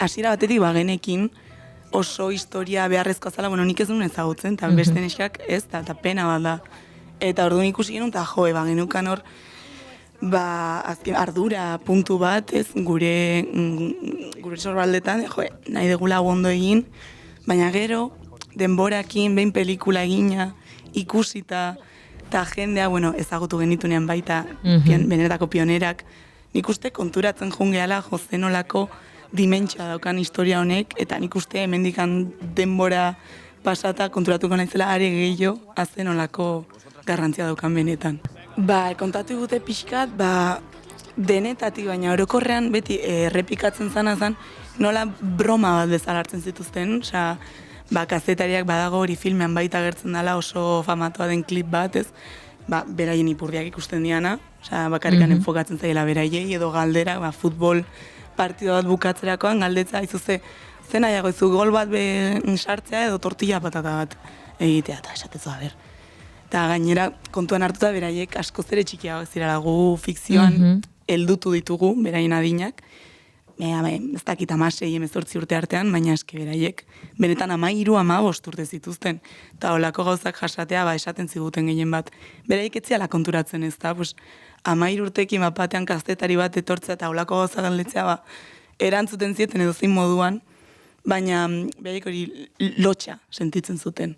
hasiera batetik bagenekin oso historia beharrezkoa zala, nik ez duen ezagutzen, eta beste neskak ez, eta pena bat da. Eta orduan ikusi genuen, eta bagenukan hor, azken ardura puntu bat, ez, gure sorbaldetan, nahi degula ondo egin, baina gero, denborakin, behin pelikula egina, ikusita, eta jendea, ezagutu genitunean baita, benetako pionerak, nik uste konturatzen jungeala zenolako dimentsia daukan historia honek, eta nik uste hemendikan denbora pasata konturatuko naizela are gehiago zenolako garrantzia daukan benetan. Kontatu gute pixkat, denetatik, baina orokorrean beti errepikatzen zan, nola broma bat bezala hartzen zituzten, kazetariak badago hori filmean baita gertzen dela oso famatua den klip bat, ez? Beraien ipurdiak ikusten diana, bakarrikan enfokatzen zaila beraiei, edo galdera, futbol partido bat bukatzerakoan, galdetza izuze, zen nahiago izu gol bat sartzea edo tortilla patata bat egitea, eta esatezu, Eta gainera, kontuan hartuta beraiek askoz ere txikiagoak zirela gu fikzioan heldutu ditugu, beraien adinak, ez dakit 16-18 urte artean, baina eske beraiek, benetan 13-15 urte zituzten, eta holako gauzak jasatea esaten ziguten gehien bat. Beraiek etziala konturatzen ez da, 13 urtekin batean kazetari bat etortzea eta holako gauzak galdetzea erantzuten zieten edo zein moduan, baina beraiek hori lotxa sentitzen zuten.